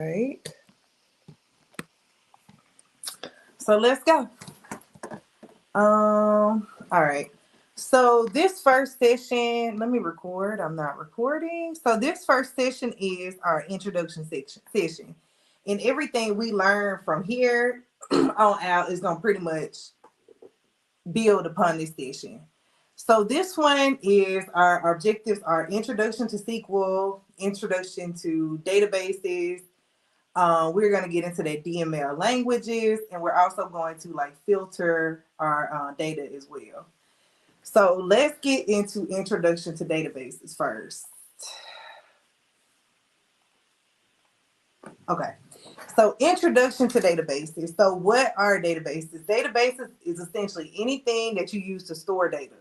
Right. So let's go. All right. So this first session, let me record. I'm not recording. So this first session is our introduction session. And everything we learn from here on out is gonna pretty much build upon this session. So this one is our objectives are introduction to SQL, introduction to databases. We're going to get into that DML languages, and we're also going to like filter our data as well. So let's get into introduction to databases first. Okay. So introduction to databases. So what are databases? Databases is essentially anything that you use to store data.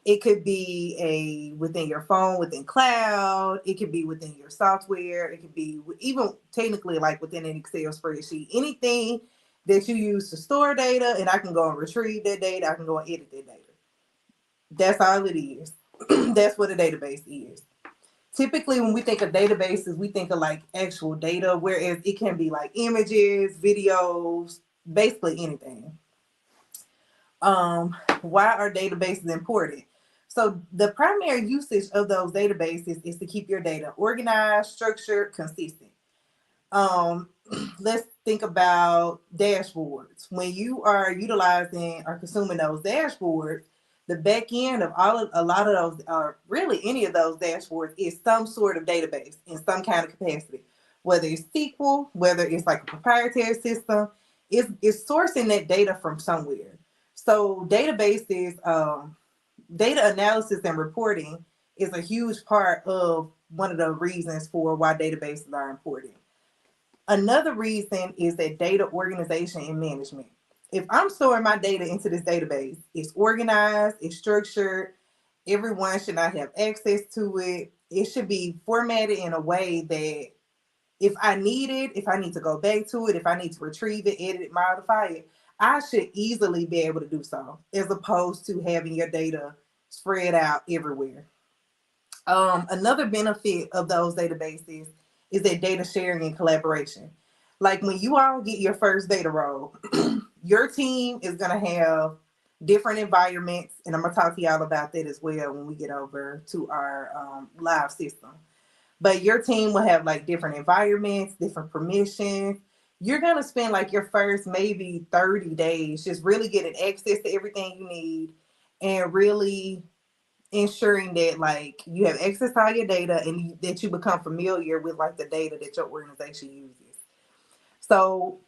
It could be within your phone, within cloud. It could be within your software. It could be even technically like within an Excel spreadsheet. Anything that you use to store data, and I can go and retrieve that data. I can go and edit that data. That's all it is. That's what a database is. Typically, when we think of databases, we think of like actual data, whereas it can be like images, videos, basically anything. Why are databases important? So the primary usage of those databases is to keep your data organized, structured, consistent. Let's think about dashboards. When you are utilizing or consuming those dashboards, the back end of a lot of those, or really any of those dashboards, is some sort of database in some kind of capacity. Whether it's SQL, whether it's like a proprietary system, it's sourcing that data from somewhere. So databases, data analysis and reporting is a huge part of one of the reasons for why databases are important. Another reason is that data organization and management. If I'm storing my data into this database, it's organized, it's structured, everyone should not have access to it. It should be formatted in a way that if I need to go back to it, if I need to retrieve it, edit it, modify it, I should easily be able to do so, as opposed to having your data spread out everywhere. Another benefit of those databases is that data sharing and collaboration. Like when you all get your first data role, your team is going to have different environments, and I'm going to talk to y'all about that as well when we get over to our live system. But your team will have like different environments, different permissions. You're going to spend like your first maybe 30 days just really getting access to everything you need and really ensuring that like you have access to all your data and that you become familiar with like the data that your organization uses. So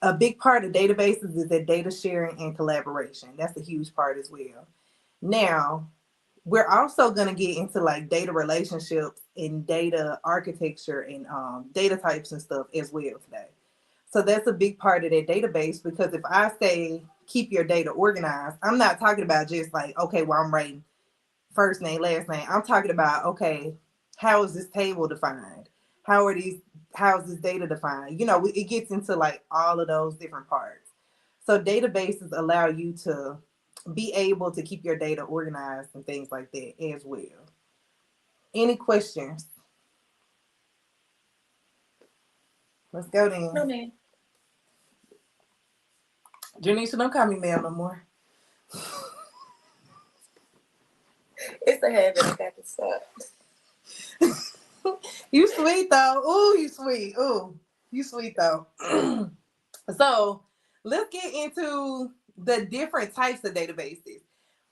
a big part of databases is that data sharing and collaboration. That's a huge part as well. Now, we're also going to get into like data relationships and data architecture and data types and stuff as well today. So that's a big part of that database, because if I say keep your data organized, I'm not talking about just like, okay, well, I'm writing first name, last name. I'm talking about, okay, how is this table defined? How is this data defined? You know, it gets into like all of those different parts. So databases allow you to be able to keep your data organized and things like that as well. Any questions? Let's go then. No, man. Janisha, don't call me ma'am no more. It's a habit. I got to stop. You sweet though. Ooh, you sweet. Ooh, you sweet though. So let's get into the different types of databases.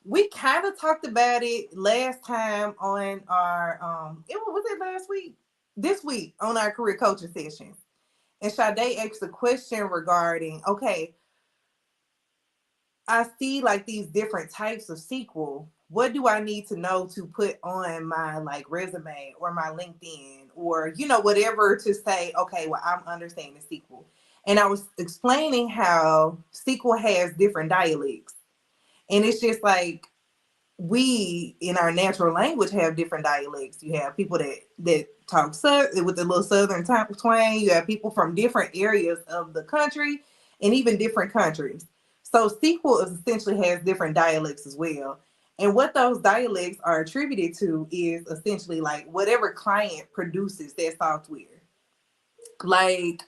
We kind of talked about it last time on our was it last week? This week on our career coaching session. And Sade asked a question regarding, okay, I see like these different types of SQL. What do I need to know to put on my like resume or my LinkedIn or, you know, whatever to say, okay, well, I'm understanding SQL. And I was explaining how SQL has different dialects. And it's just like we in our natural language have different dialects. You have people that talk with a little southern twang. You have people from different areas of the country and even different countries. So SQL essentially has different dialects as well. And what those dialects are attributed to is essentially like whatever client produces that software. Like,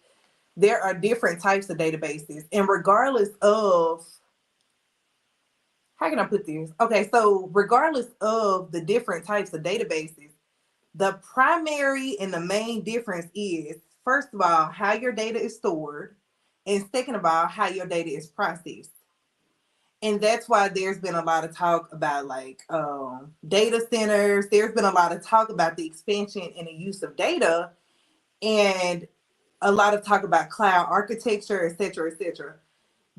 there are different types of databases, and regardless of, how can I put this? Okay, so regardless of the different types of databases, the primary and the main difference is, first of all, how your data is stored, and second of all, how your data is processed. And that's why there's been a lot of talk about like data centers. There's been a lot of talk about the expansion and the use of data, and a lot of talk about cloud architecture, et cetera, et cetera.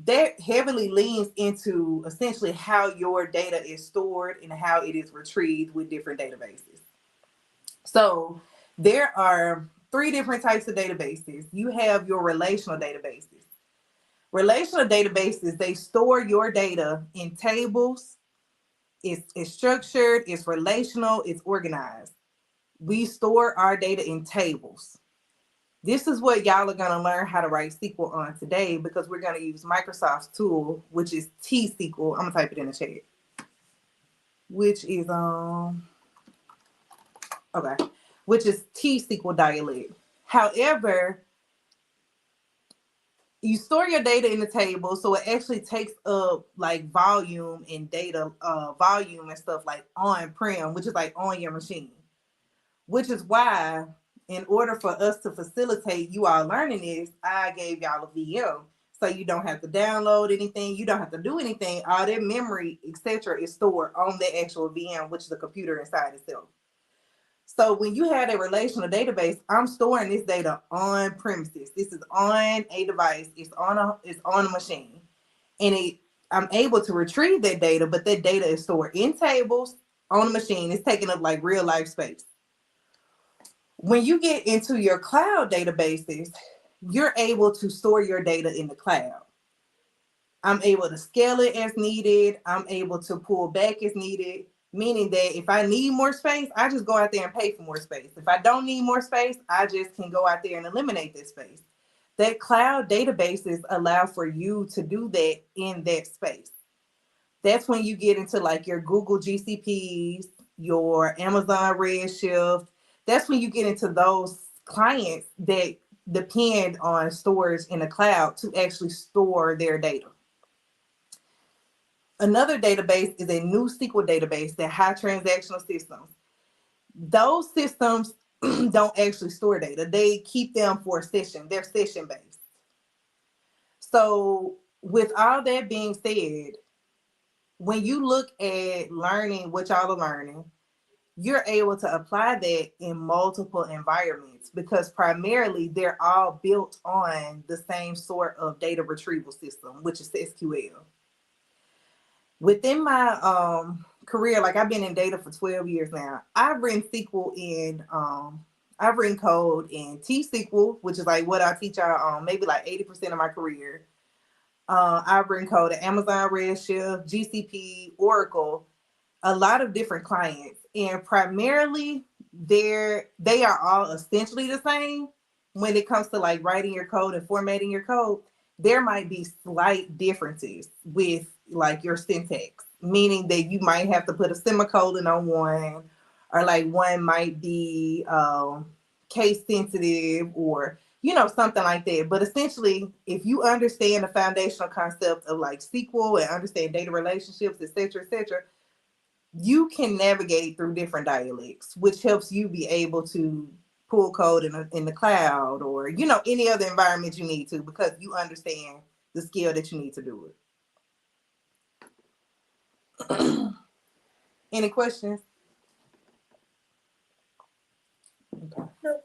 That heavily leans into essentially how your data is stored and how it is retrieved with different databases. So there are three different types of databases. You have your relational databases. Relational databases, they store your data in tables. It's structured, it's relational, it's organized. We store our data in tables. This is what y'all are going to learn how to write SQL on today, because we're going to use Microsoft's tool, which is T-SQL. I'm going to type it in the chat. Which is, okay, which is T-SQL dialect. However, you store your data in the table, so it actually takes up like volume and data, volume and stuff like on-prem, which is like on your machine. Which is why, in order for us to facilitate you all learning this, I gave y'all a VM. So you don't have to download anything, you don't have to do anything. All that memory, etc., is stored on the actual VM, which is the computer inside itself. So when you had a relational database, I'm storing this data on premises. This is on a device. It's on a machine, and I'm able to retrieve that data. But that data is stored in tables on a machine. It's taking up like real life space. When you get into your cloud databases, you're able to store your data in the cloud. I'm able to scale it as needed. I'm able to pull back as needed, meaning that if I need more space, I just go out there and pay for more space. If I don't need more space, I just can go out there and eliminate that space. That cloud databases allow for you to do that in that space. That's when you get into like your Google GCPs, your Amazon Redshift. That's when you get into those clients that depend on storage in the cloud to actually store their data. Another database is a new SQL database, that high transactional systems. Those systems don't actually store data. They keep them for a session. They're session based. So with all that being said, when you look at learning what y'all are learning, you're able to apply that in multiple environments, because primarily they're all built on the same sort of data retrieval system, which is SQL. Within my career, like I've been in data for 12 years now, I've written SQL in, I've written code in T-SQL, which is like what I teach y'all maybe like 80% of my career. I've written code at Amazon Redshift, GCP, Oracle, a lot of different clients. And primarily they are all essentially the same when it comes to like writing your code and formatting your code. There might be slight differences with like your syntax, meaning that you might have to put a semicolon on one, or like one might be case sensitive, or something like that. But essentially, if you understand the foundational concept of like SQL and understand data relationships, etc., you can navigate through different dialects, which helps you be able to pull code in the cloud, or any other environment you need to, because you understand the skill that you need to do it. Any questions? Okay.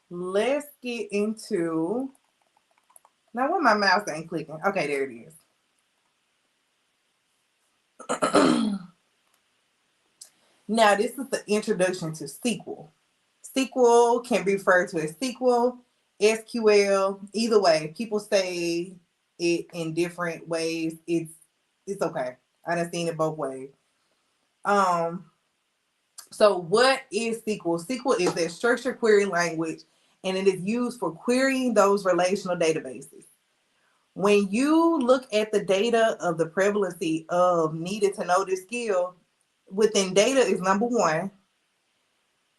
Let's get into, now when my mouse ain't clicking. Okay, there it is. Now, this is the introduction to SQL. SQL can be referred to as SQL, SQL, either way. People say it in different ways. It's okay. I done seen it both ways. So what is SQL? SQL is a structured query language, and it is used for querying those relational databases. When you look at the data of the prevalency of needed to know this skill, within data is number one.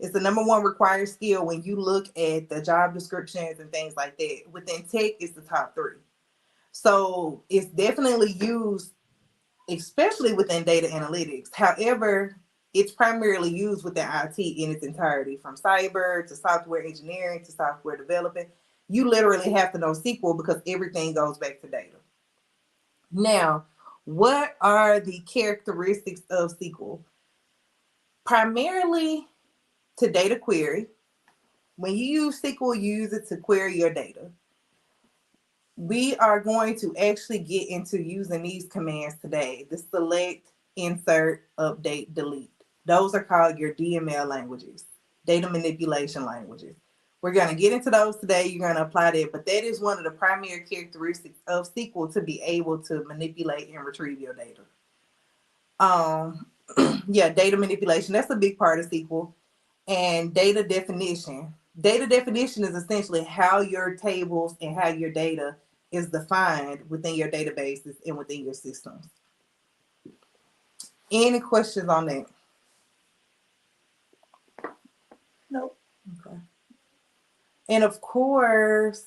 It's the number one required skill when you look at the job descriptions and things like that. Within tech, it's the top three. So it's definitely used, especially within data analytics. However, it's primarily used within IT in its entirety, from cyber to software engineering to software development. You literally have to know SQL because everything goes back to data. Now, what are the characteristics of SQL? Primarily to data query. When you use SQL, you use it to query your data. We are going to actually get into using these commands today: the select, insert, update, delete. Those are called your DML languages, data manipulation languages. We're going to get into those today. You're going to apply that, but that is one of the primary characteristics of SQL, to be able to manipulate and retrieve your data. Yeah, data manipulation, that's a big part of SQL. And data definition. Data definition is essentially how your tables and how your data is defined within your databases and within your systems. Any questions on that? Nope. Okay. And of course,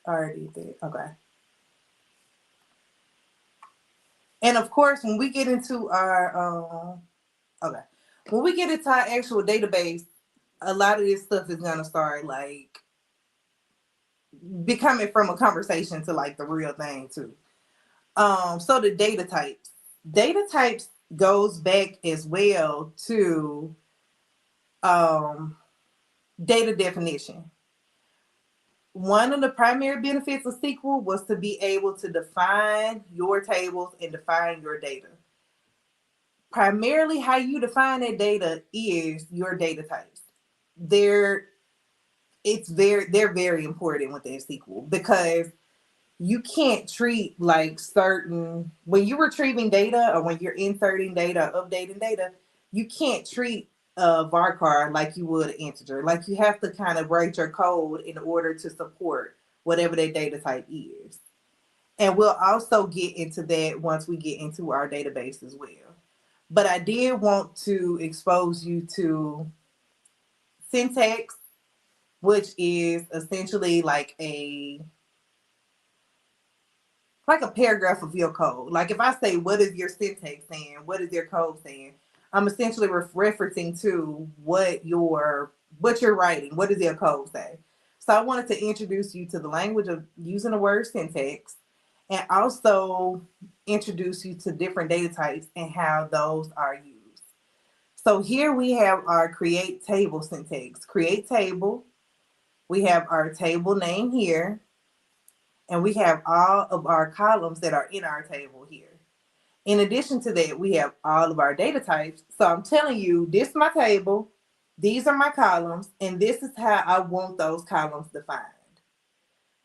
I already did. Okay. And of course, when we get into our when we get into our actual database, a lot of this stuff is gonna start like becoming from a conversation to like the real thing too. So the data types. Data types goes back as well to data definition. One of the primary benefits of SQL was to be able to define your tables and define your data. Primarily, how you define that data is your data types. They're very important within SQL, because you can't treat like certain, when you're retrieving data or when you're inserting data, updating data, you can't treat a varchar like you would an integer. Like, you have to kind of write your code in order to support whatever that data type is. And we'll also get into that once we get into our database as well. But I did want to expose you to syntax, which is essentially like a paragraph of your code. Like, if I say, what is your syntax saying? What is your code saying? I'm essentially referencing to what you're writing. What does your code say? So I wanted to introduce you to the language of using the word syntax, and also introduce you to different data types and how those are used. So here we have our create table syntax. Create table. We have our table name here. And we have all of our columns that are in our table here. In addition to that, we have all of our data types. So I'm telling you, this is my table, these are my columns, and this is how I want those columns defined.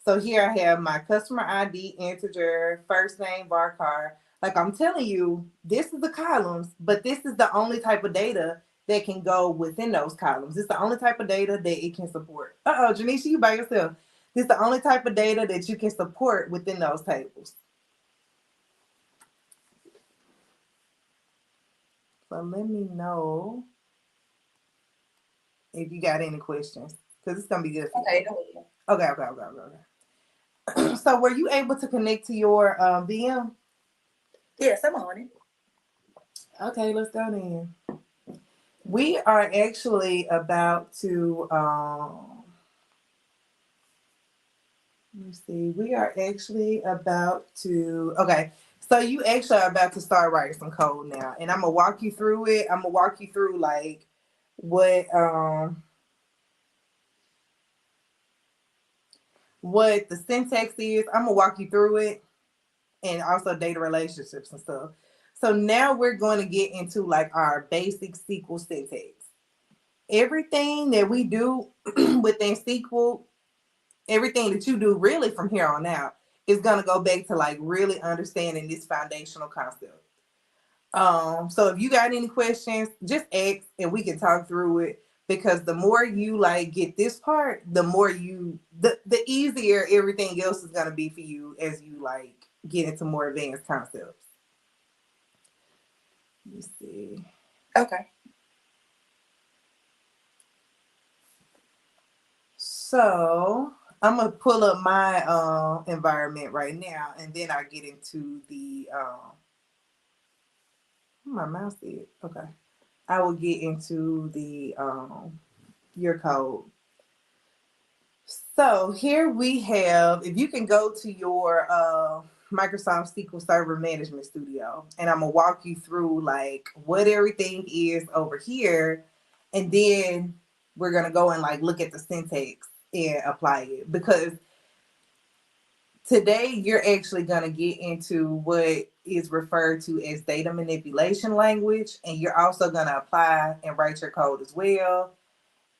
So here I have my customer ID, integer, first name, varchar. Like, I'm telling you, this is the columns, but this is the only type of data that can go within those columns. It's the only type of data that it can support. Janisha, you by yourself. This is the only type of data that you can support within those tables. So let me know if you got any questions, because it's gonna be good. Okay. Okay. So were you able to connect to your VM? Yes, I'm on it. Okay, let's go then. We are actually about to let me see. We are actually about to, okay. So you actually are about to start writing some code now, and I'm gonna walk you through it. I'm gonna walk you through like what the syntax is. I'm gonna walk you through it, and also data relationships and stuff. So now we're going to get into like our basic SQL syntax. Everything that we do within SQL, everything that you do really from here on out, is going to go back to like really understanding this foundational concept. So if you got any questions, just ask and we can talk through it, because the more you like get this part, the more the easier everything else is going to be for you as you like get into more advanced concepts. Let me see. Okay. So I'm gonna pull up my environment right now, and then I get into the my mouse did. Okay, I will get into the your code. So here we have, if you can go to your Microsoft SQL Server Management Studio, and I'm gonna walk you through like what everything is over here, and then we're gonna go and like look at the syntax and apply it, because today you're actually gonna get into what is referred to as data manipulation language, and you're also gonna apply and write your code as well.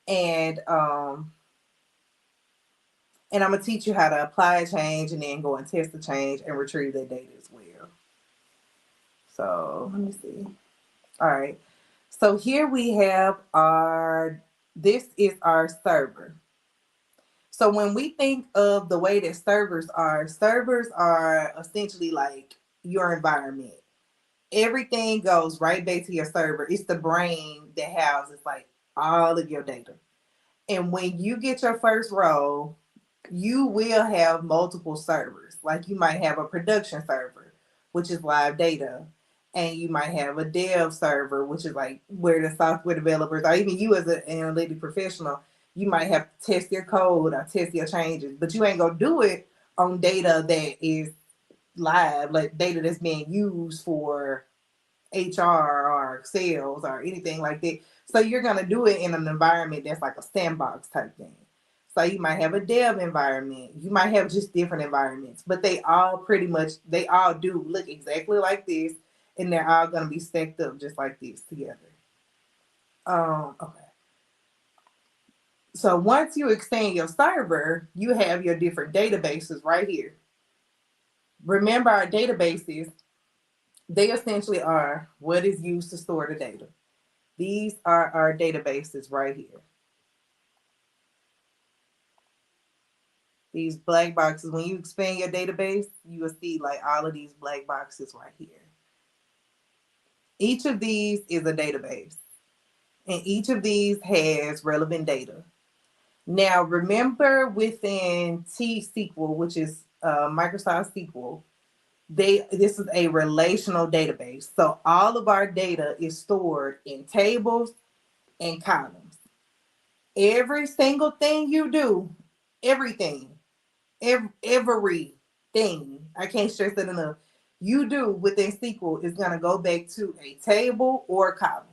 And I'm gonna teach you how to apply a change and then go and test the change and retrieve that data as well. So let me see. All right. So here we have this is our server. So when we think of the way that servers are essentially like your environment. Everything goes right back to your server. It's the brain that houses like all of your data. And when you get your first role, you will have multiple servers. Like you might have a production server, which is live data. And you might have a dev server, which is like where the software developers, or even you as an analytic professional, you might have to test your code or test your changes, but you ain't gonna do it on data that is live, like data that's being used for HR or sales or anything like that. So you're gonna do it in an environment that's like a sandbox type thing. So you might have a dev environment. You might have just different environments, but they all do look exactly like this, and they're all gonna be stacked up just like this together. Okay. So once you extend your server, you have your different databases right here. Remember, our databases, they essentially are what is used to store the data. These are our databases right here. These black boxes, when you expand your database, you will see like all of these black boxes right here. Each of these is a database, and each of these has relevant data. Now, remember within T-SQL, which is Microsoft SQL, this is a relational database. So all of our data is stored in tables and columns. Every single thing you do, everything, everything, I can't stress that enough, you do within SQL is going to go back to a table or a column.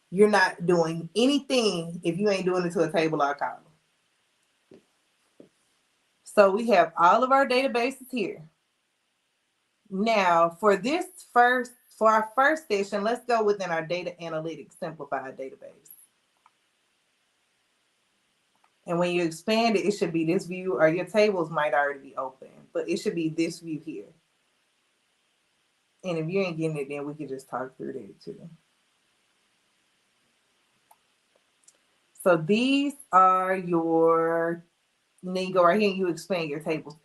You're not doing anything if you ain't doing it to a table or a column. So we have all of our databases here. Now, for our first session, let's go within our data analytics simplified database. And when you expand it, it should be this view, or your tables might already be open, but it should be this view here. And if you ain't getting it, then we can just talk through that too. So these are your, and then you go right here and you expand your tables.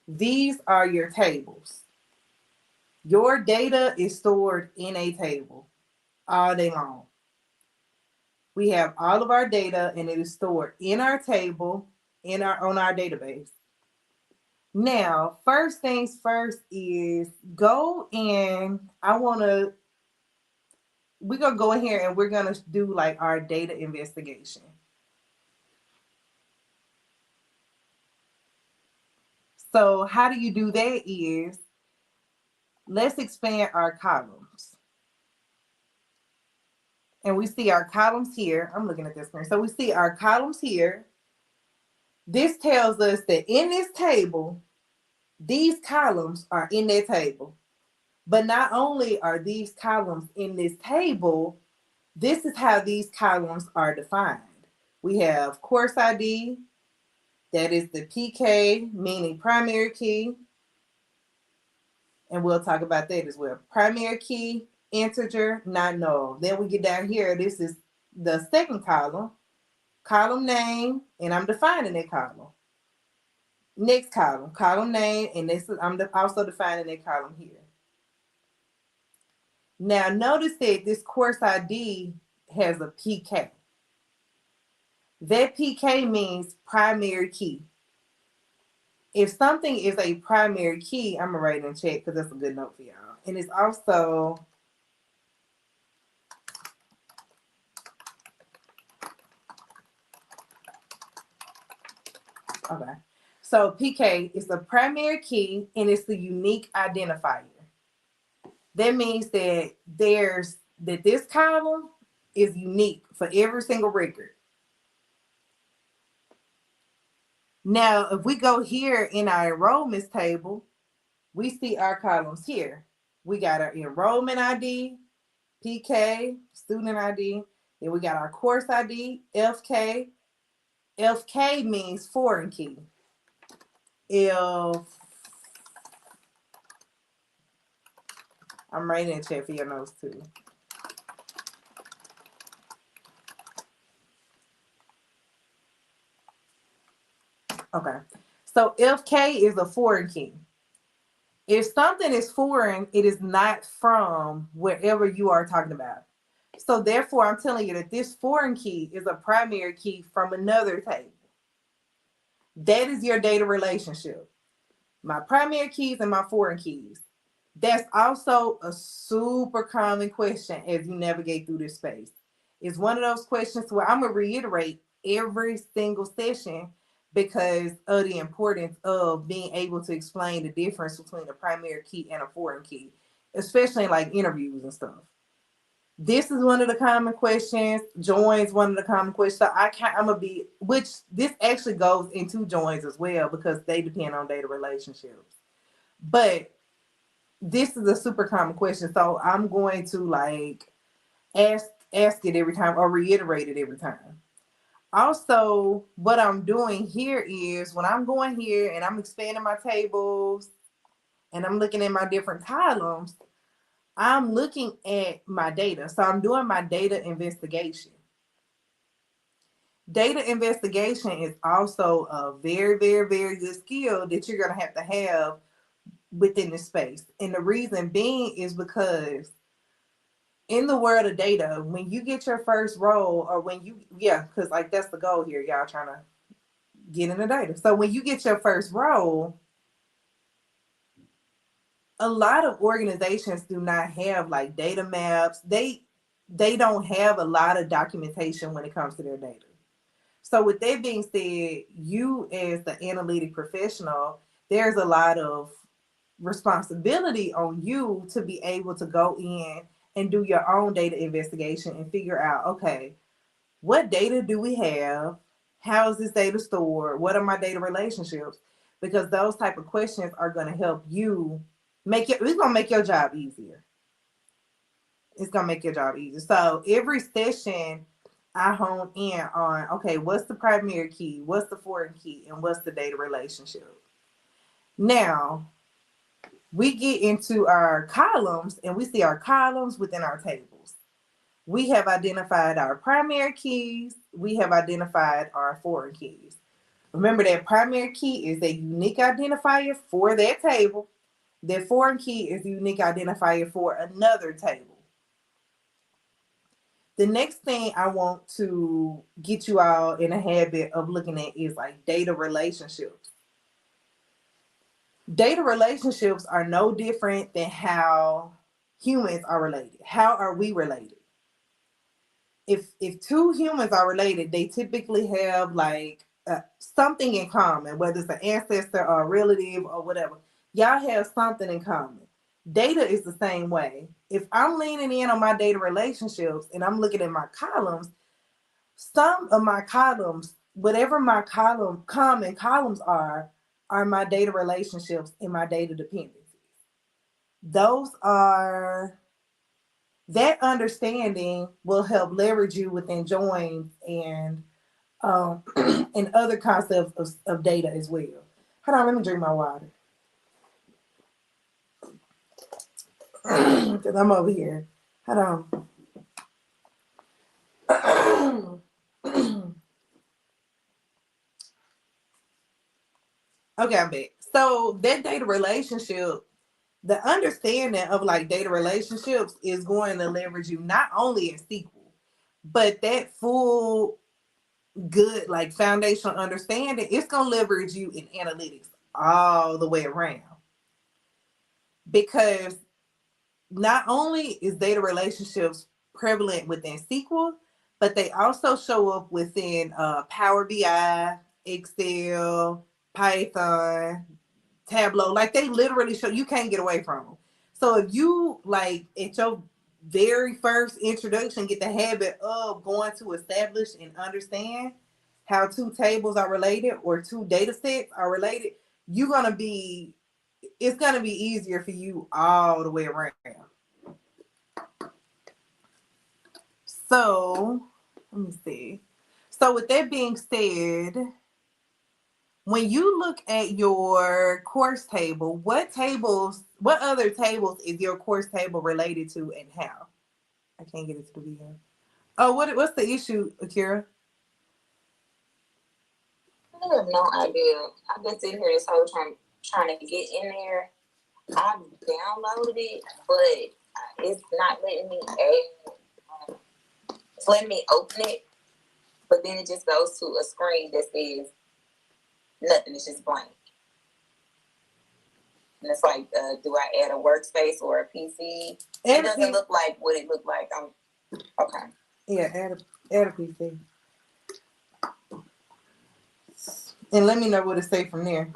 These are your tables. Your data is stored in a table all day long. We have all of our data and it is stored in our table, on our database. Now, first things first is go in. We're gonna go in here and we're gonna do like our data investigation. So how do you do that is, let's expand our columns. And we see our columns here. I'm looking at this screen. So we see our columns here. This tells us that in this table, these columns are in that table. But not only are these columns in this table, this is how these columns are defined. We have course ID, that is the PK, meaning primary key. And we'll talk about that as well. Primary key, integer, not null. Then we get down here, this is the second column, column name, and I'm defining that column. Next column name, and I'm also defining that column here. Now notice that this course ID has a PK. That PK means primary key. If something is a primary key, I'm gonna write it in chat because that's a good note for y'all. And it's also okay. So PK is the primary key and it's the unique identifier. That means that this column is unique for every single record. Now, if we go here in our enrollments table, we see our columns here. We got our enrollment ID, PK, student ID, then we got our course ID, FK. FK means foreign key. If I'm writing in chat for your notes too. Okay. So FK is a foreign key. If something is foreign, it is not from wherever you are talking about. So therefore, I'm telling you that this foreign key is a primary key from another table. That is your data relationship. My primary keys and my foreign keys. That's also a super common question as you navigate through this space. It's one of those questions where I'm going to reiterate every single session because of the importance of being able to explain the difference between a primary key and a foreign key, especially in like interviews and stuff. This is one of the common questions. Joins one of the common questions. So I'm gonna be, which this actually goes into joins as well because they depend on data relationships. But this is a super common question, so I'm going to like ask it every time or reiterate it every time. Also, what I'm doing here is when I'm going here and I'm expanding my tables and I'm looking at my different columns, I'm looking at my data. So I'm doing my data investigation. Data investigation is also a very, very, very good skill that you're going to have within this space. And the reason being is because in the world of data, when you get your first role or because like that's the goal here, y'all trying to get in the data. So when you get your first role, a lot of organizations do not have like data maps. They don't have a lot of documentation when it comes to their data. So with that being said, you as the analytic professional, there's a lot of responsibility on you to be able to go in and do your own data investigation and figure out, okay, what data do we have? How is this data stored? What are my data relationships? Because those type of questions are going to help you it's going to make your job easier. It's going to make your job easier. So every session I hone in on, okay, what's the primary key? What's the foreign key? And what's the data relationship? Now, we get into our columns and we see our columns within our tables. We have identified our primary keys. We have identified our foreign keys. Remember that primary key is a unique identifier for that table. That foreign key is a unique identifier for another table. The next thing I want to get you all in a habit of looking at is like data relationships. Data relationships are no different than how humans are related. How are we related? If two humans are related, they typically have like something in common, whether it's an ancestor or a relative or whatever. Y'all have something in common. Data is the same way. If I'm leaning in on my data relationships and I'm looking at my columns, some of my columns, whatever my common columns are my data relationships and my data dependencies. That understanding will help leverage you within joins and and other concepts of data as well. Hold on, let me drink my water. Because I'm over here. Hold on. Okay, I'm back. So that data relationship, the understanding of like data relationships is going to leverage you not only in SQL, but that full good like foundational understanding, it's going to leverage you in analytics all the way around. Because not only is data relationships prevalent within SQL, but they also show up within Power BI, Excel, Python, Tableau. Like they literally show, you can't get away from them. So if you like at your very first introduction get the habit of going to establish and understand how two tables are related or two data sets are related, you're gonna be it's gonna be easier for you all the way around. So let me see. So with that being said, when you look at your course table, what other tables is your course table related to and how? I can't get it to the video. Oh, what's the issue, Akira? I have no idea. I've been sitting here this whole time trying to get in there. I've downloaded it, but it's not letting me add. It's letting me open it, but then it just goes to a screen that says nothing. It's just blank. And it's like, do I add a workspace or a PC? It doesn't look like what it looked like. Okay. Yeah, add a PC. And let me know what it say from there.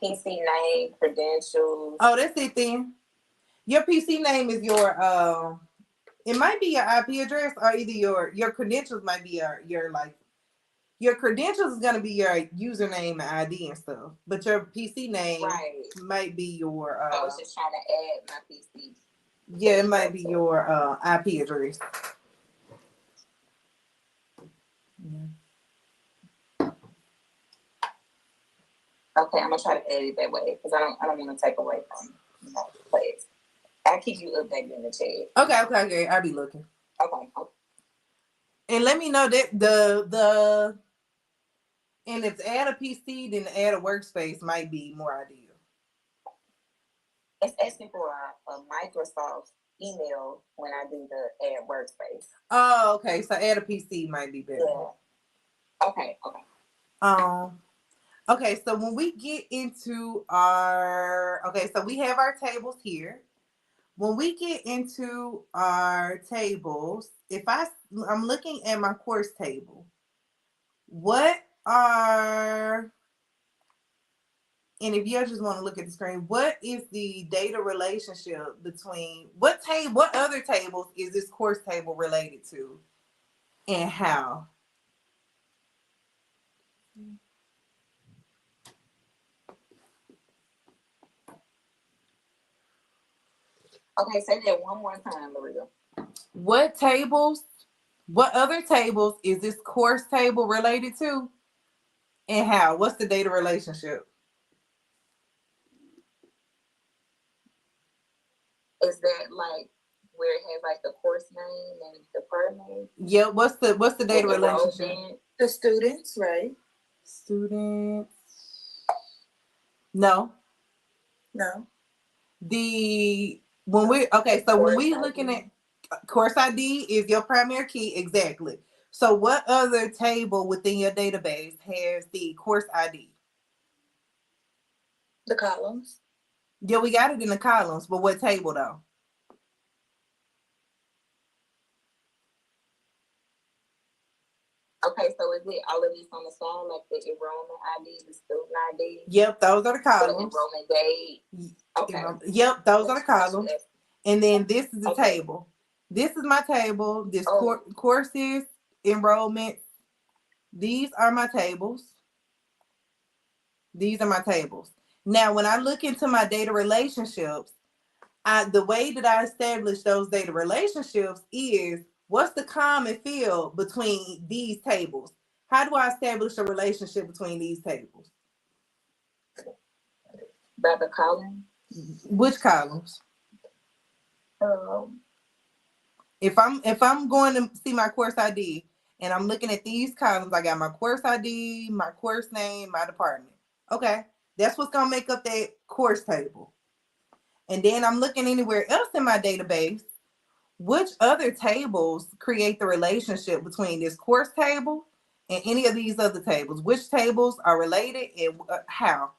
PC name, credentials. Oh, that's it then. Your PC name is your it might be your IP address or either your credentials might be your like your credentials is gonna be your username and ID and stuff. But your PC name might be your I was just trying to add my PC. Yeah, it might be your IP address. Yeah. Okay, I'm gonna try to edit that way because I don't want to take away from the class. I'll keep you updated in the chat. Okay. I'll be looking. Okay. And let me know that the and if to add a PC, then to add a workspace might be more ideal. It's asking for a Microsoft email when I do the add workspace. Oh, okay. So add a PC might be better. Yeah. Okay. Okay, so when we get into so we have our tables here. When we get into our tables, I'm looking at my course table, and if you just want to look at the screen, what is the data relationship between what other tables is this course table related to and how? Okay, say that one more time, Maria. What other tables is this course table related to and how? What's the data relationship? Is that like where it has like the course name and the department name? Yeah, what's the data relationship? The students, right? Students. No. When we looking at course ID is your primary key, exactly. So what other table within your database has the course ID? The columns. Yeah, we got it in the columns, but what table though? Okay, so is it all of these on the side, like the enrollment ID, the student ID? Yep, those are the columns. The enrollment date. Okay. Yep, those are the columns. And then this is the table. This is my table. This courses, enrollment. These are my tables. These are my tables. Now, when I look into my data relationships, the way that I establish those data relationships is what's the common field between these tables? How do I establish a relationship between these tables? By the column. Which columns? If I'm going to see my course ID and I'm looking at these columns, I got my course ID, my course name, my department. Okay, that's what's gonna make up that course table. and then I'm looking anywhere else in my database, which other tables create the relationship between this course table and any of these other tables? Which tables are related and how?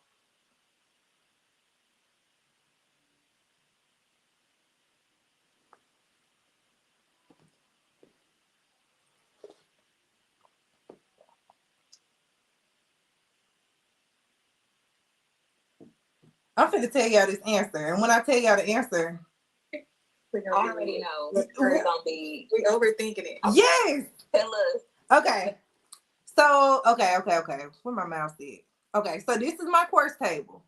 I'm finna tell y'all this answer, and when I tell y'all the answer, I already know. It's gonna be. We overthinking it. Yes. Tell us. Okay. So okay. Where my mouse is? Okay, so this is my course table.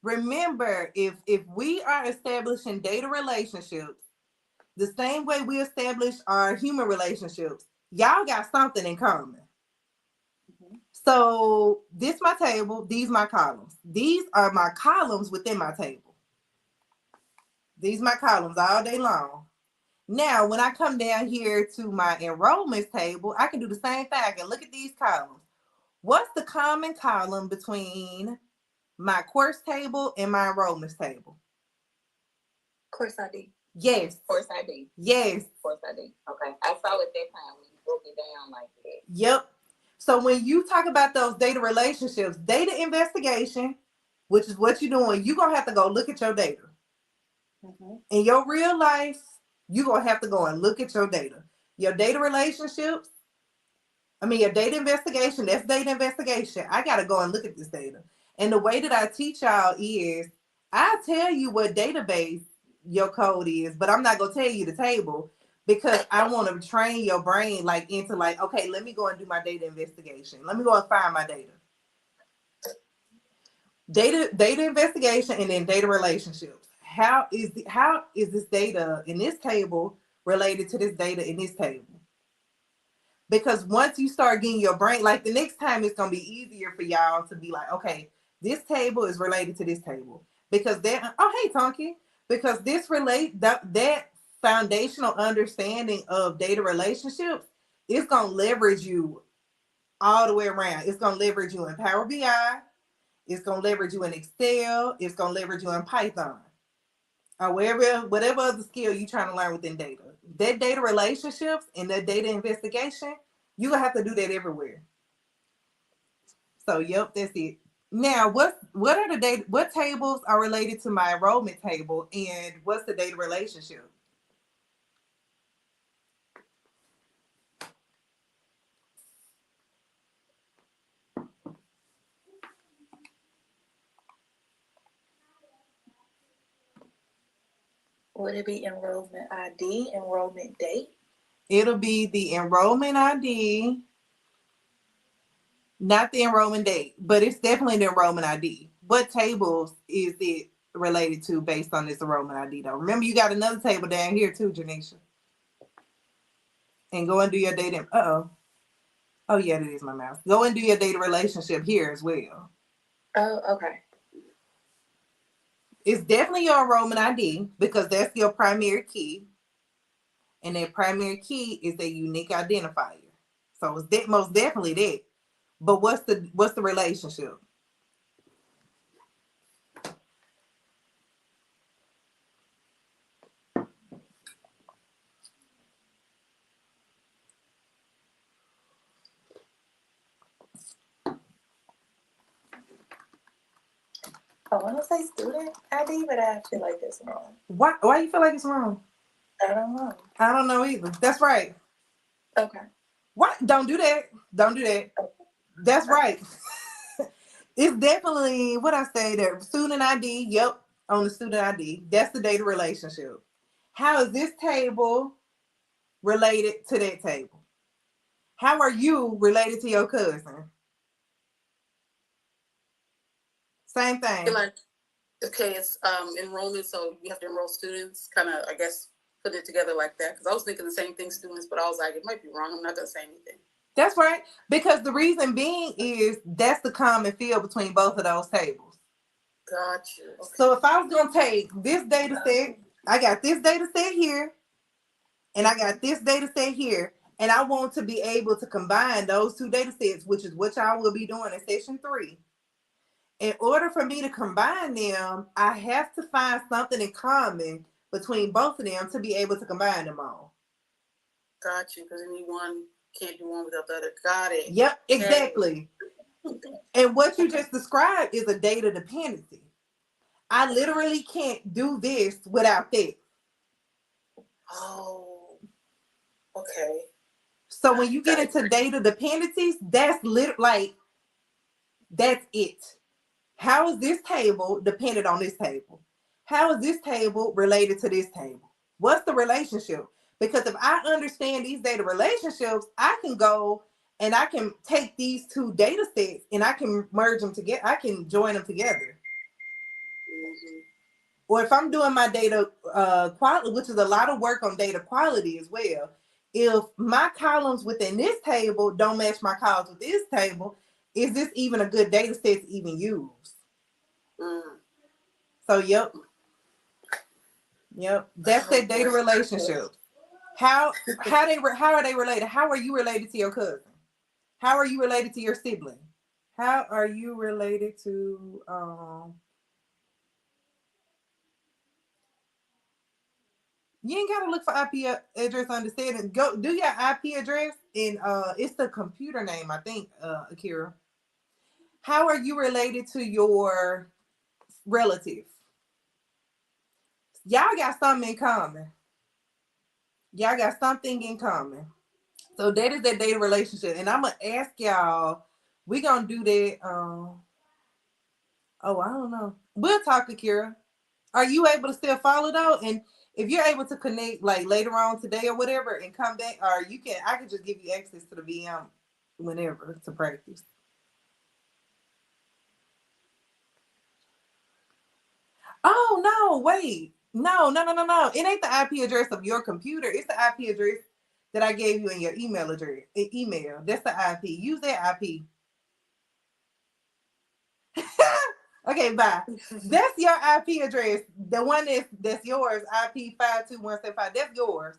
Remember, if we are establishing data relationships the same way we establish our human relationships, y'all got something in common. So this my table, these my columns. These are my columns within my table. These my columns all day long. Now, when I come down here to my enrollments table, I can do the same thing. I can look at these columns. What's the common column between my course table and my enrollments table? Course ID. Yes. Course ID. Yes. Course ID. Okay. I saw it that time when you broke it down like that. Yep. So when you talk about those data relationships, data investigation, which is what you're doing, you're going to have to go look at your data. In your real life, you're going to have to go and look at your data. Your data relationships, your data investigation, that's data investigation. I got to go and look at this data. And the way that I teach y'all is I tell you what database your code is, but I'm not going to tell you the table because I want to train your brain into okay, let me go and do my data investigation. Let me go and find my data. Data investigation and then data relationships. How is this data in this table related to this data in this table? Because once you start getting your brain, the next time it's going to be easier for y'all to be like, okay, this table is related to this table. Because hey, Tonky, because that foundational understanding of data relationships is going to leverage you all the way around. It's going to leverage you in Power BI. It's going to leverage you in Excel. It's going to leverage you in Python. Or whatever other skill you're trying to learn within data. That data relationships and that data investigation, you're going to have to do that everywhere. So, yep, that's it. Now, what are the data? What tables are related to my enrollment table, and what's the data relationship? Would it be enrollment ID, enrollment date? It'll be the enrollment ID, not the enrollment date, but it's definitely the enrollment ID. What tables is it related to based on this enrollment ID, though? Remember, you got another table down here too, Janisha. And go and do your data. Oh, yeah, that is my mouse. Go and do your data relationship here as well. Oh, okay. It's definitely your enrollment ID because that's your primary key. And that primary key is a unique identifier. So it's most definitely that. But what's the relationship? I want to say student ID, but I feel like it's wrong. Why you feel like it's wrong? I don't know. I don't know either. That's right. Okay. What? Don't do that. Don't do that. That's right. It's definitely what I say there. Student ID. Yep. On the student ID. That's the data relationship. How is this table related to that table? How are you related to your cousin? Same thing. I feel like, okay, it's enrollment, so you have to enroll students, kind of, I guess, put it together like that. Because I was thinking the same thing, students, but I was like, it might be wrong. I'm not going to say anything. That's right. Because the reason being is that's the common field between both of those tables. Got you. Okay. So if I was going to take this data set, I got this data set here, and I got this data set here, and I want to be able to combine those two data sets, which is what y'all will be doing in session 3. In order for me to combine them, I have to find something in common between both of them to be able to combine them all. Got you, because anyone can't do one without the other. Got it. Yep, exactly. And what you just described is a data dependency. I literally can't do this without that. Oh, okay. So when you get into data dependencies, that's that's it. How is this table dependent on this table? How is this table related to this table? What's the relationship? Because if I understand these data relationships, I can go and I can take these two data sets and I can merge them together. I can join them together. Mm-hmm. Or if I'm doing my data quality, which is a lot of work on data quality as well, if my columns within this table don't match my columns with this table, is this even a good data set to even use? So yep, that's that data relationship. How are they related? How are you related to your cousin? How are you related to your sibling? How are you related to you ain't gotta look for IP address understanding. Go do your IP address and it's the computer name, I think, Akira. How are you related to your relative? Y'all got something in common. Y'all got something in common. So that is that data relationship. And I'm gonna ask y'all, we gonna do that. I don't know. We'll talk, Akira. Are you able to still follow though? And if you're able to connect like later on today or whatever and come back, or I can just give you access to the VM whenever to practice. Oh no, wait. No. It ain't the IP address of your computer. It's the IP address that I gave you in your email address. Email. That's the IP. Use that IP. Okay, bye. That's your IP address. The one that's yours, IP 52175. That's yours.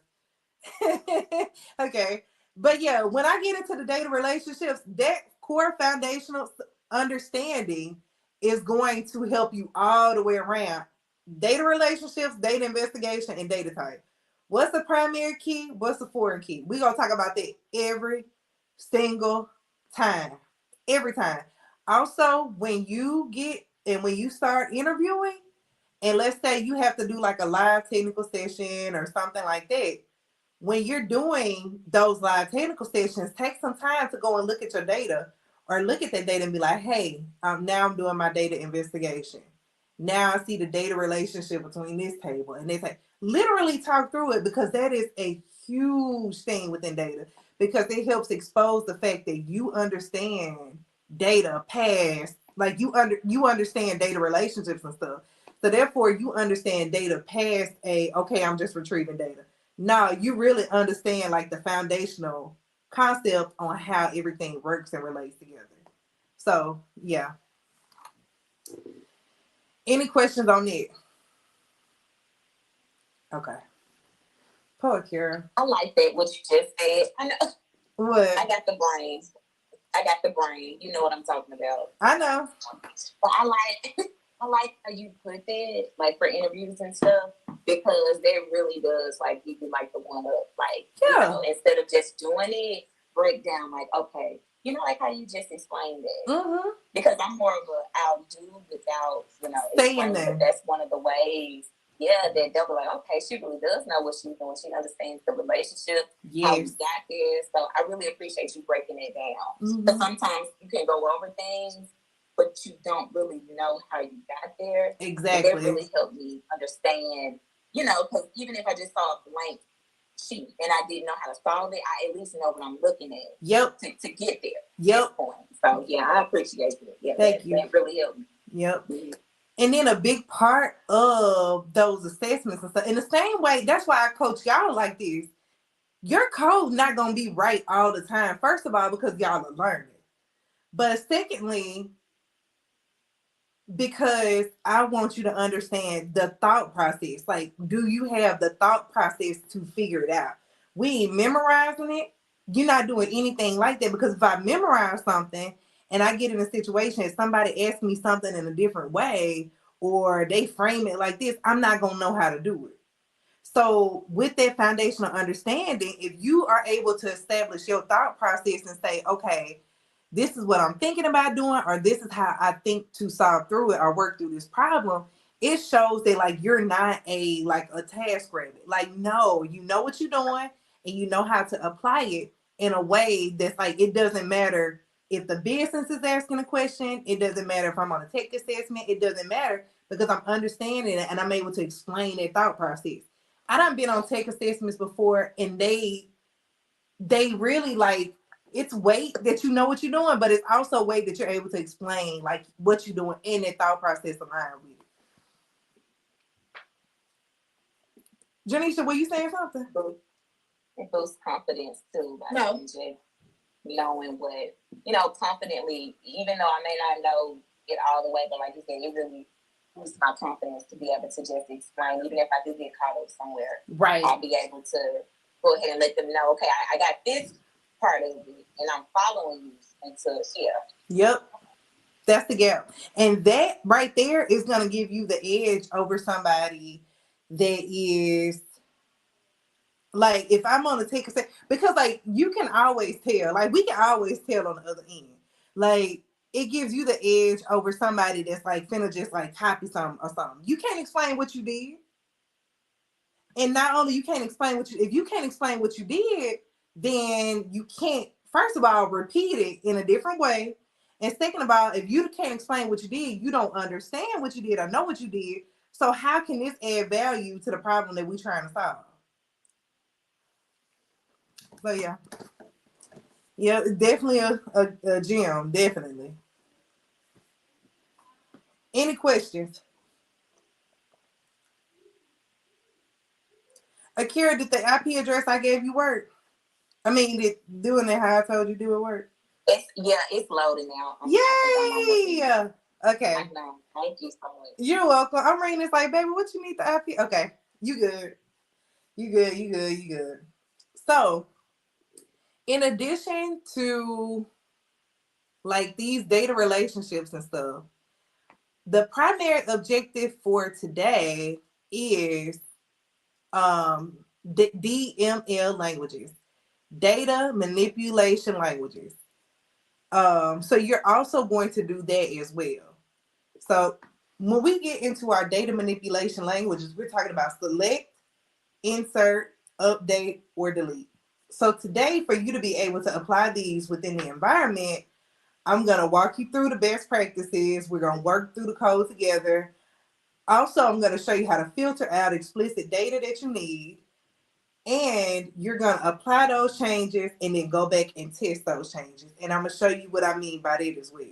Okay. But yeah, when I get into the data relationships, that core foundational understanding is going to help you all the way around. Data relationships, data investigation, and data type. What's the primary key? What's the foreign key? We're going to talk about that every single time. Every time. Also, when you start interviewing, and let's say you have to do like a live technical session or something like that, when you're doing those live technical sessions, take some time to go and look at your data or look at that data and be like, hey, now I'm doing my data investigation. Now I see the data relationship between this table and this table. Literally talk through it, because that is a huge thing within data, because it helps expose the fact that you understand data past, like you understand data relationships and stuff. So therefore you understand data past okay, I'm just retrieving data. No, you really understand like the foundational concept on how everything works and relates together. So yeah. Any questions on it? Okay. Poor Kira. I like that, what you just said. I know. What? I got the brain. You know what I'm talking about. I know. But I like how you put that, like for interviews and stuff, because that really does like give you like the one up, like, yeah. You know, instead of just doing it, break down like, okay, you know, like how you just explained it. Mm-hmm. Because I'm more of a I'll do without, you know, explaining that. That's one of the ways. Yeah, that they'll be like, okay, she really does know what she's doing. She understands the relationship, how we got there. So I really appreciate you breaking it down. Because sometimes you can go over things, but you don't really know how you got there. Exactly. And that really helped me understand, you know, because even if I just saw a blank sheet and I didn't know how to solve it, I at least know what I'm looking at. Yep. To get there. Yep. Point. So yeah, I appreciate it. Yeah, Thank you. That really helped me. Yep. Mm-hmm. And then a big part of those assessments and stuff, in the same way, that's why I coach y'all like this. Your code not gonna be right all the time. First of all, because y'all are learning. But secondly, because I want you to understand the thought process. Like, do you have the thought process to figure it out? We ain't memorizing it. You're not doing anything like that, because if I memorize something and I get in a situation and somebody asks me something in a different way or they frame it like this, I'm not going to know how to do it. So with that foundational understanding, if you are able to establish your thought process and say, okay, this is what I'm thinking about doing, or this is how I think to solve through it or work through this problem, it shows that like you're not a task rabbit. Like, no, you know what you're doing and you know how to apply it in a way that's like, it doesn't matter if the business is asking a question, it doesn't matter if I'm on a tech assessment, it doesn't matter because I'm understanding it and I'm able to explain that thought process. I done been on tech assessments before and they really like, it's weight that you know what you're doing, but it's also weight that you're able to explain like what you're doing in that thought process aligned with it. Janisha, were you saying something? It boosts confidence too by No. just knowing what, confidently, even though I may not know it all the way, but like you said, it really boosts my confidence to be able to just explain, even if I do get caught up somewhere. Right. I'll be able to go ahead and let them know, okay, I got this part of it and I'm following you until here. Yep. That's the gap. And that right there is going to give you the edge over somebody that is like, if I'm on a take a step, because like you can always tell, like we can always tell on the other end. Like it gives you the edge over somebody that's like finna just like copy something or something. You can't explain what you did. And not only you can't explain if you can't explain what you did, then you can't, first of all, repeat it in a different way. And second of all, if you can't explain what you did, you don't understand what you did or know what you did. So how can this add value to the problem that we're trying to solve? So yeah. Yeah, definitely a gem, definitely. Any questions? Akira, did the IP address I gave you work? I mean, doing it how I told you do it work? It's loading now. Yay! Okay. I know. Thank you so much. You're welcome. I'm reading this like, baby, what you need the IP? Okay, you good. You good. So, in addition to like these data relationships and stuff, the primary objective for today is DML languages, data manipulation languages. So you're also going to do that as well. So when we get into our data manipulation languages, we're talking about select, insert, update, or delete. So today, for you to be able to apply these within the environment, I'm going to walk you through the best practices. We're going to work through the code together. Also, I'm going to show you how to filter out explicit data that you need. And you're going to apply those changes and then go back and test those changes. And I'm going to show you what I mean by that as well.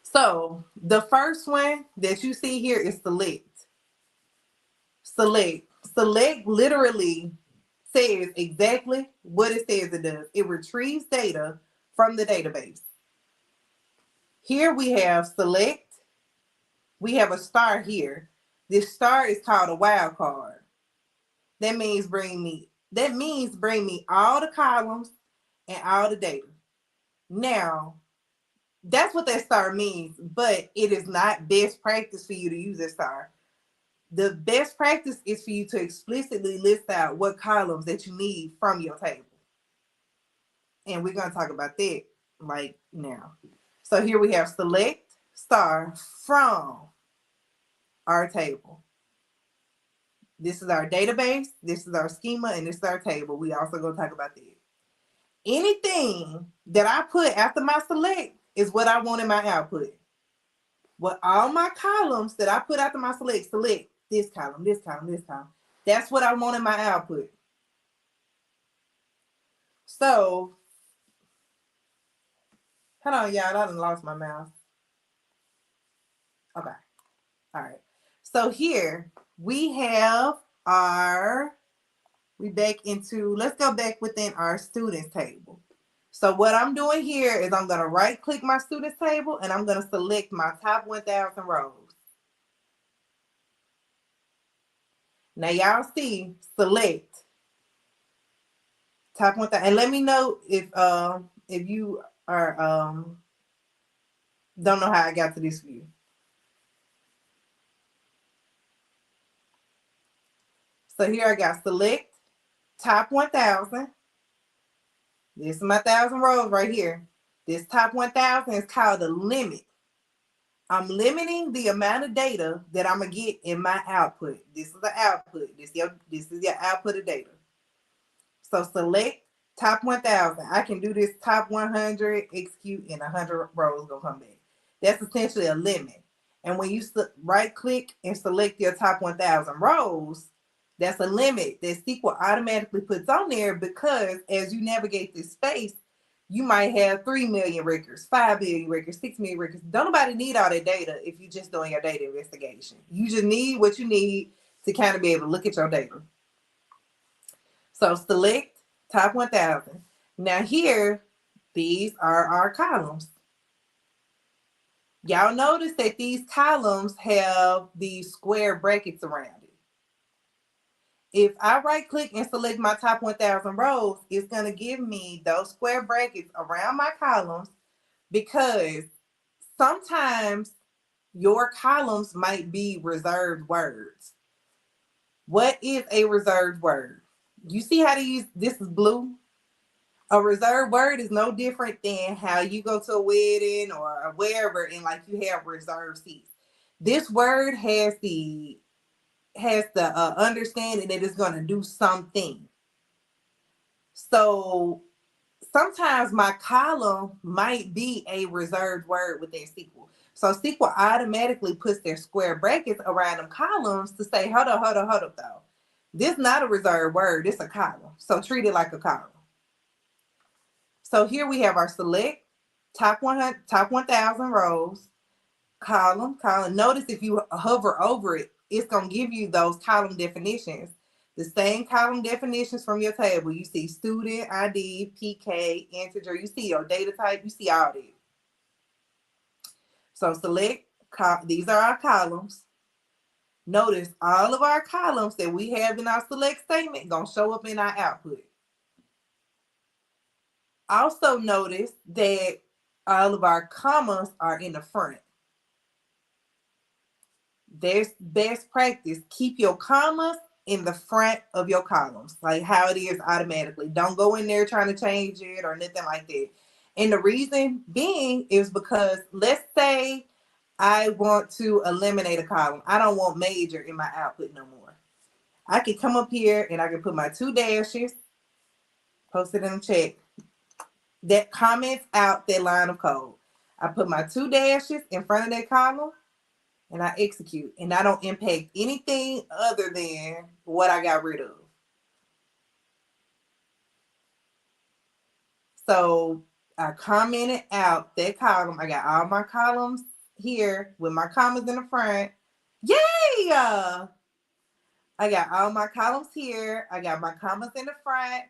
So the first one that you see here is select. Select literally says exactly what it says it does. It retrieves data from the database. Here we have select. We have a star here. This star is called a wildcard. That means bring me all the columns and all the data. Now, that's what that star means, but it is not best practice for you to use that star. The best practice is for you to explicitly list out what columns that you need from your table. And we're going to talk about that right now. So here we have select star from our table. This is our database, this is our schema, and this is our table. We also going to talk about that. Anything that I put after my select is what I want in my output. What all my columns that I put after my select this column, this column, this column. That's what I want in my output. So, hold on, y'all. I done lost my mouse. Okay. All right. So here we have let's go back within our students table. So what I'm doing here is I'm going to right click my students table and I'm going to select my top 1,000 rows. Now y'all see select top 1,000, and let me know if you or don't know how I got to this view. So here I got select top 1,000. This is my 1,000 rows right here. This top 1,000 is called the limit. I'm limiting the amount of data that I'm gonna get in my output. This is the output. This is your output of data. So select top 1,000. I can do this top 100, execute, and 100 rows gonna come back. That's essentially a limit. And when you right click and select your top 1,000 rows, that's a limit that SQL automatically puts on there, because as you navigate this space, you might have 3 million records, 5 million records, 6 million records. Don't nobody need all that data if you're just doing your data investigation. You just need what you need to kind of be able to look at your data. So select top 1,000. Now here, these are our columns. Y'all notice that these columns have these square brackets around it. If I right click and select my top 1,000 rows, it's gonna give me those square brackets around my columns, because sometimes your columns might be reserved words. What is a reserved word? You see how to use, this is blue. A reserved word is no different than how you go to a wedding or wherever and like you have reserved seats. This word has the understanding that it's going to do something. So sometimes my column might be a reserved word within SQL. So SQL automatically puts their square brackets around them columns to say, hold up though. This is not a reserved word, it's a column. So treat it like a column. So here we have our select top 1,000 rows, column. Notice if you hover over it, it's going to give you those column definitions. The same column definitions from your table. You see student, ID, PK, integer. You see your data type. You see all that. So select, these are our columns. Notice all of our columns that we have in our select statement going to show up in our output. Also notice that all of our commas are in the front. There's best practice. Keep your commas in the front of your columns, like how it is automatically. Don't go in there trying to change it or nothing like that. And the reason being is because let's say I want to eliminate a column. I don't want major in my output no more. I can come up here and I can put my 2 dashes, post it in the chat. That comments out that line of code. I put my 2 dashes in front of that column and I execute, and I don't impact anything other than what I got rid of. So I commented out that column. I got all my columns here with my commas in the front. Yay! I got all my columns here. I got my commas in the front.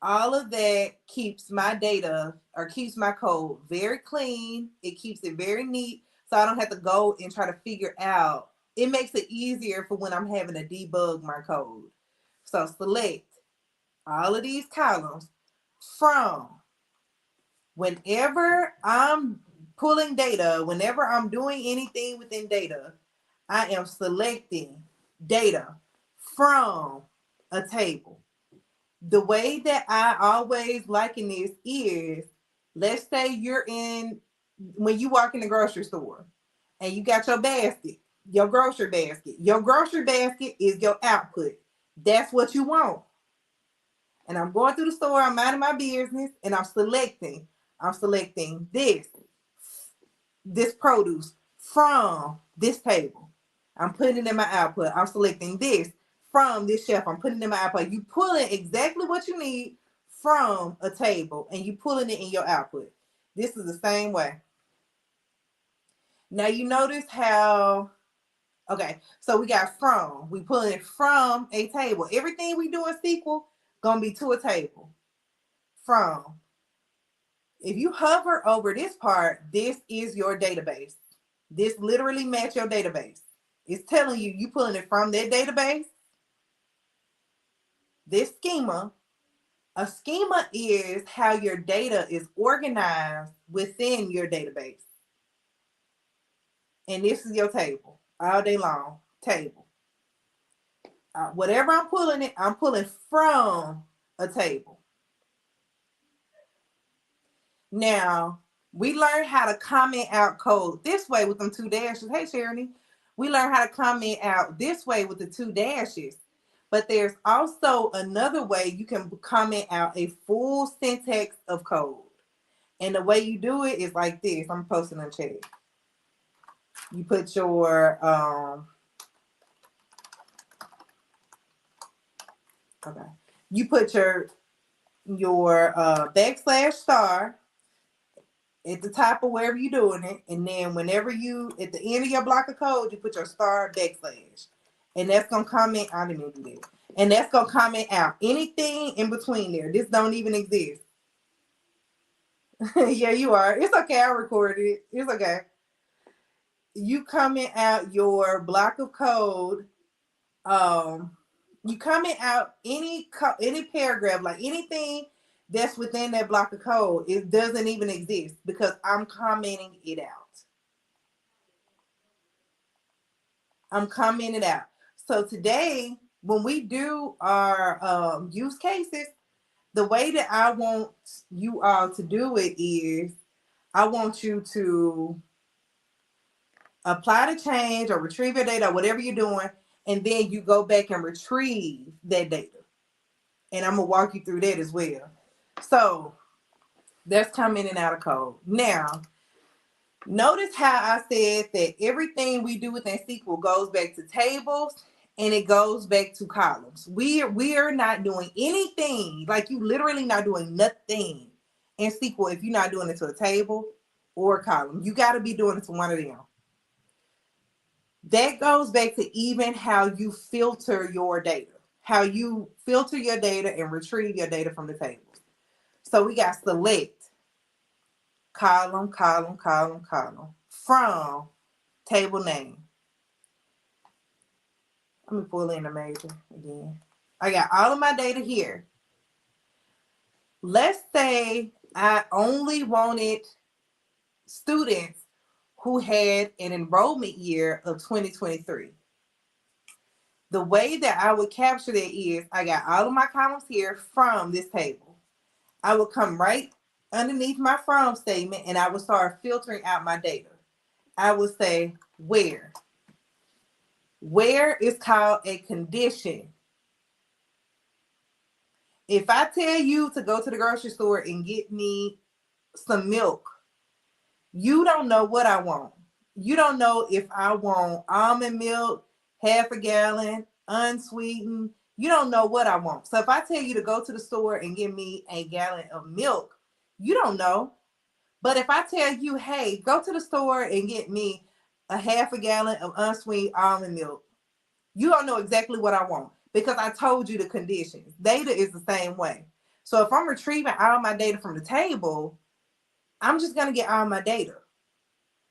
All of that keeps my data or keeps my code very clean. It keeps it very neat. So I don't have to go and try to figure out. It makes it easier for when I'm having to debug my code. So select all of these columns from whenever I'm pulling data, whenever I'm doing anything within data, I am selecting data from a table. The way that I always liken this is, let's say you're when you walk in the grocery store and you got your basket, your grocery basket. Your grocery basket is your output. That's what you want. And I'm going through the store, I'm minding my business, and I'm selecting this produce from this table. I'm putting it in my output. I'm selecting this from this shelf. I'm putting it in my output. You pulling exactly what you need from a table and you pulling it in your output. This is the same way. Now you notice how, okay, so we got from. We pulling it from a table. Everything we do in SQL gonna be to a table. From. If you hover over this part, this is your database. This literally match your database. It's telling you pulling it from that database, this schema, A schema is how your data is organized within your database. And this is your table all day long. Table. Whatever I'm pulling from a table. Now, we learned how to comment out code this way with them 2 dashes. Hey, Sharony. We learned how to comment out this way with the 2 dashes. But there's also another way you can comment out a full syntax of code. And the way you do it is like this. I'm posting in chat. You put your You put your backslash star at the top of wherever you're doing it, and then whenever you at the end of your block of code, you put your star backslash, and that's gonna comment. I didn't even do that, and that's gonna comment out anything in between there. This don't even exist. Yeah, you are. It's okay. I recorded it. It's okay. You comment out your block of code. You comment out any paragraph, like anything that's within that block of code. It doesn't even exist because I'm commenting it out. I'm commenting it out. So today, when we do our use cases, the way that I want you all to do it is I want you to apply the change or retrieve your data, or whatever you're doing, and then you go back and retrieve that data. And I'm going to walk you through that as well. So that's coming in and out of code. Now, notice how I said that everything we do within SQL goes back to tables and it goes back to columns. We are not doing anything, like you literally not doing nothing in SQL if you're not doing it to a table or a column. You got to be doing it to one of them. That goes back to even how you filter your data, how you filter your data and retrieve your data from the tables. So we got select, column, column, column, column, from table name. Let me pull in the major again. I got all of my data here. Let's say I only wanted students who had an enrollment year of 2023. The way that I would capture that is I got all of my columns here from this table. I would come right underneath my from statement and I would start filtering out my data. I would say where. Where is called a condition. If I tell you to go to the grocery store and get me some milk, you don't know what I want. You don't know if I want almond milk, half a gallon, unsweetened. You don't know what I want. So if I tell you to go to the store and get me a gallon of milk, you don't know. But if I tell you, hey, go to the store and get me a half a gallon of unsweetened almond milk, you don't know exactly what I want because I told you the conditions. Data is the same way. So if I'm retrieving all my data from the table, I'm just going to get all my data.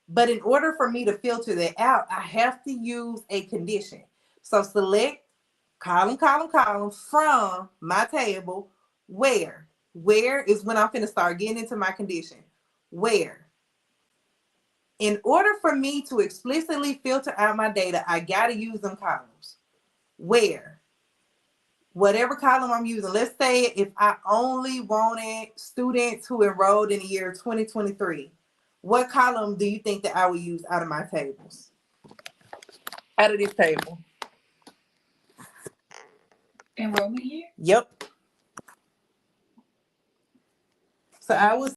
But in order for me to filter that out, I have to use a condition. So select column, column, column from my table. Where? Where is when I'm going to start getting into my condition. Where? In order for me to explicitly filter out my data, I got to use them columns. Where? Whatever column I'm using. Let's say if I only wanted students who enrolled in the year 2023, what column do you think that I would use out of my tables? Out of this table. Enrollment year? Yep. So I would